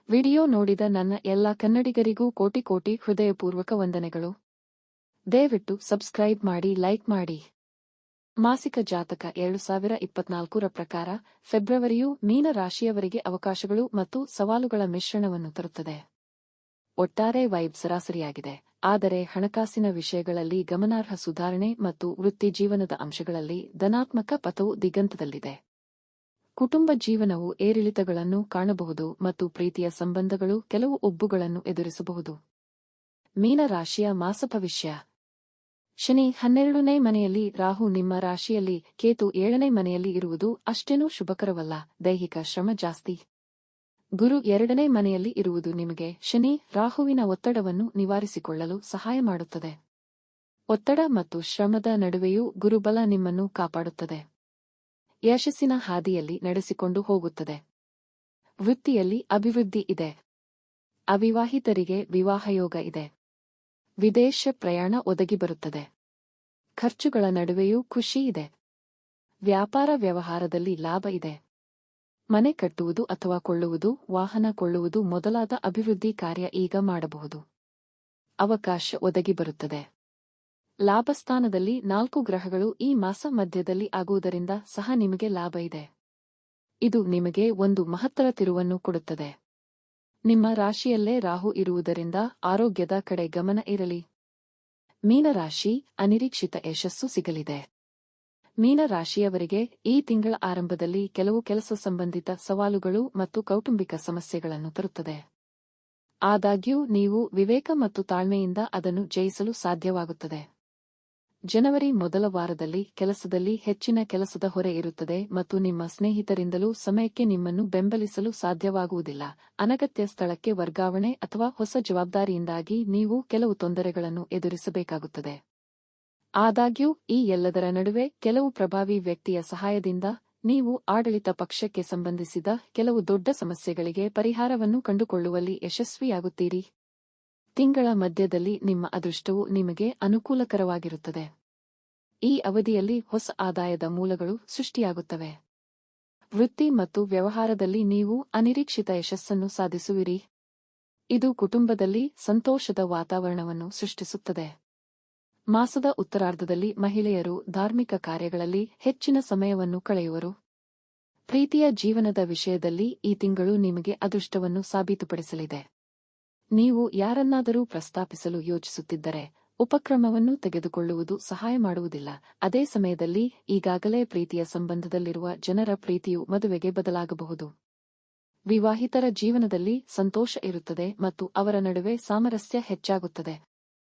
Video ನೋಡಿದ ನನ್ನ ಎಲ್ಲ ಕನ್ನಡಿಗರಿಗೂ ಕೋಟಿ ಕೋಟಿ ಹೃದಯಪೂರ್ವಕ ವಂದನೆಗಳು. ದಯವಿಟ್ಟು ಸಬ್ಸ್ಕ್ರೈಬ್ ಮಾಡಿ, ಲೈಕ್ ಮಾಡಿ. ಮಾಸಿಕ ಜಾತಕ 2024ರ ಪ್ರಕಾರ ಫೆಬ್ರವರಿಯು ಮೀನ ರಾಶಿಯವರಿಗೆ ಅವಕಾಶಗಳು ಮತ್ತು ಸವಾಲುಗಳ ಮಿಶ್ರಣವನ್ನು ತರುತ್ತದೆ. ಒಟ್ಟಾರೆ ವೈಬ್ ಸರಾಸರಿಯಾಗಿದೆ, ಆದರೆ ಹಣಕಾಸಿನ ವಿಷಯಗಳಲ್ಲಿ ಗಮನಾರ್ಹ ಸುಧಾರಣೆ ಮತ್ತು ವೃತ್ತಿ ಜೀವನದ ಅಂಶಗಳಲ್ಲಿ ಧನಾತ್ಮಕ ಪಥವು ದಿಗಂತದಲ್ಲಿದೆ. ಕುಟುಂಬ ಜೀವನವು ಏರಿಳಿತಗಳನ್ನು ಕಾಣಬಹುದು ಮತ್ತು ಪ್ರೀತಿಯ ಸಂಬಂಧಗಳು ಕೆಲವು ಉಬ್ಬುಗಳನ್ನು ಎದುರಿಸಬಹುದು. ಮೀನ ರಾಶಿಯ ಮಾಸ ಭವಿಷ್ಯ. ಶನಿ 12ನೇ ಮನೆಯಲ್ಲಿ, ರಾಹು ನಿಮ್ಮ ರಾಶಿಯಲ್ಲಿ, ಕೇತು 7ನೇ ಮನೆಯಲ್ಲಿ ಇರುವುದು ಅಷ್ಟೇನೂ ಶುಭಕರವಲ್ಲ. ದೈಹಿಕ ಶ್ರಮ ಜಾಸ್ತಿ. ಗುರು 2ನೇ ಮನೆಯಲ್ಲಿ ಇರುವುದು ನಿಮಗೆ ಶನಿ ರಾಹುವಿನ ಒತ್ತಡವನ್ನು ನಿವಾರಿಸಿಕೊಳ್ಳಲು ಸಹಾಯ ಮಾಡುತ್ತದೆ. ಒತ್ತಡ ಮತ್ತು ಶ್ರಮದ ನಡುವೆಯೂ ಗುರುಬಲ ನಿಮ್ಮನ್ನು ಕಾಪಾಡುತ್ತದೆ. ಯಶಸ್ಸಿನ ಹಾದಿಯಲ್ಲಿ ನಡೆಸಿಕೊಂಡು ಹೋಗುತ್ತದೆ. ವೃತ್ತಿಯಲ್ಲಿ ಅಭಿವೃದ್ಧಿ ಇದೆ. ಅವಿವಾಹಿತರಿಗೆ ವಿವಾಹಯೋಗ ಇದೆ. ವಿದೇಶ ಪ್ರಯಾಣ ಒದಗಿ ಬರುತ್ತದೆ. ಖರ್ಚುಗಳ ನಡುವೆಯೂ ಖುಷಿ ಇದೆ. ವ್ಯಾಪಾರ ವ್ಯವಹಾರದಲ್ಲಿ ಲಾಭ ಇದೆ. ಮನೆ ಕಟ್ಟುವುದು ಅಥವಾ ಕೊಳ್ಳುವುದು, ವಾಹನ ಕೊಳ್ಳುವುದು ಮೊದಲಾದ ಅಭಿವೃದ್ಧಿ ಕಾರ್ಯ ಈಗ ಮಾಡಬಹುದು. ಅವಕಾಶ ಒದಗಿ ಬರುತ್ತದೆ. ಲಾಭಸ್ಥಾನದಲ್ಲಿ 4 ಗ್ರಹಗಳು ಈ ಮಾಸ ಮಧ್ಯದಲ್ಲಿ ಆಗುವುದರಿಂದ ಸಹ ನಿಮಗೆ ಲಾಭ ಇದೆ. ಇದು ನಿಮಗೆ ಒಂದು ಮಹತ್ತರ ತಿರುವನ್ನು ಕೊಡುತ್ತದೆ. ನಿಮ್ಮ ರಾಶಿಯಲ್ಲೇ ರಾಹು ಇರುವುದರಿಂದ ಆರೋಗ್ಯದ ಕಡೆ ಗಮನ ಇರಲಿ. ಮೀನರಾಶಿ, ಅನಿರೀಕ್ಷಿತ ಯಶಸ್ಸು ಸಿಗಲಿದೆ. ಮೀನರಾಶಿಯವರಿಗೆ ಈ ತಿಂಗಳ ಆರಂಭದಲ್ಲಿ ಕೆಲವು ಕೆಲಸ ಸಂಬಂಧಿತ ಸವಾಲುಗಳು ಮತ್ತು ಕೌಟುಂಬಿಕ ಸಮಸ್ಯೆಗಳನ್ನು ತರುತ್ತದೆ. ಆದಾಗ್ಯೂ ನೀವು ವಿವೇಕ ಮತ್ತು ತಾಳ್ಮೆಯಿಂದ ಅದನ್ನು ಜಯಿಸಲು ಸಾಧ್ಯವಾಗುತ್ತದೆ. ಜನವರಿ ಮೊದಲ ವಾರದಲ್ಲಿ ಕೆಲಸದಲ್ಲಿ ಹೆಚ್ಚಿನ ಕೆಲಸದ ಹೊರೆ ಇರುತ್ತದೆ ಮತ್ತು ನಿಮ್ಮ ಸ್ನೇಹಿತರಿಂದಲೂ ಸಮಯಕ್ಕೆ ನಿಮ್ಮನ್ನು ಬೆಂಬಲಿಸಲು ಸಾಧ್ಯವಾಗುವುದಿಲ್ಲ. ಅನಗತ್ಯ ಸ್ಥಳಕ್ಕೆ ವರ್ಗಾವಣೆ ಅಥವಾ ಹೊಸ ಜವಾಬ್ದಾರಿಯಿಂದಾಗಿ ನೀವು ಕೆಲವು ತೊಂದರೆಗಳನ್ನು ಎದುರಿಸಬೇಕಾಗುತ್ತದೆ. ಆದಾಗ್ಯೂ ಈ ಎಲ್ಲದರ ನಡುವೆ ಕೆಲವು ಪ್ರಭಾವಿ ವ್ಯಕ್ತಿಯ ಸಹಾಯದಿಂದ ನೀವು ಆಡಳಿತ ಪಕ್ಷಕ್ಕೆ ಸಂಬಂಧಿಸಿದ ಕೆಲವು ದೊಡ್ಡ ಸಮಸ್ಯೆಗಳಿಗೆ ಪರಿಹಾರವನ್ನು ಕಂಡುಕೊಳ್ಳುವಲ್ಲಿ ಯಶಸ್ವಿಯಾಗುತ್ತೀರಿ. ತಿಂಗಳ ಮಧ್ಯದಲ್ಲಿ ನಿಮ್ಮ ಅದೃಷ್ಟವು ನಿಮಗೆ ಅನುಕೂಲಕರವಾಗಿರುತ್ತದೆ. ಈ ಅವಧಿಯಲ್ಲಿ ಹೊಸ ಆದಾಯದ ಮೂಲಗಳು ಸೃಷ್ಟಿಯಾಗುತ್ತವೆ. ವೃತ್ತಿ ಮತ್ತು ವ್ಯವಹಾರದಲ್ಲಿ ನೀವು ಅನಿರೀಕ್ಷಿತ ಯಶಸ್ಸನ್ನು ಸಾಧಿಸುವಿರಿ. ಇದು ಕುಟುಂಬದಲ್ಲಿ ಸಂತೋಷದ ವಾತಾವರಣವನ್ನು ಸೃಷ್ಟಿಸುತ್ತದೆ. ಮಾಸದ ಉತ್ತರಾರ್ಧದಲ್ಲಿ ಮಹಿಳೆಯರು ಧಾರ್ಮಿಕ ಕಾರ್ಯಗಳಲ್ಲಿ ಹೆಚ್ಚಿನ ಸಮಯವನ್ನು ಕಳೆಯುವರು. ಪ್ರೀತಿಯ ಜೀವನದ ವಿಷಯದಲ್ಲಿ ಈ ತಿಂಗಳು ನಿಮಗೆ ಅದೃಷ್ಟವನ್ನು ಸಾಬೀತುಪಡಿಸಲಿದೆ. ನೀವು ಯಾರನ್ನಾದರೂ ಪ್ರಸ್ತಾಪಿಸಲು ಯೋಚಿಸುತ್ತಿದ್ದರೆ ಉಪಕ್ರಮವನ್ನು ತೆಗೆದುಕೊಳ್ಳುವುದು ಸಹಾಯ ಮಾಡುವುದಿಲ್ಲ. ಅದೇ ಸಮಯದಲ್ಲಿ ಈಗಾಗಲೇ ಪ್ರೀತಿಯ ಸಂಬಂಧದಲ್ಲಿರುವ ಜನರ ಪ್ರೀತಿಯು ಮದುವೆಗೆ ಬದಲಾಗಬಹುದು. ವಿವಾಹಿತರ ಜೀವನದಲ್ಲಿ ಸಂತೋಷ ಇರುತ್ತದೆ ಮತ್ತು ಅವರ ನಡುವೆ ಸಾಮರಸ್ಯ ಹೆಚ್ಚಾಗುತ್ತದೆ.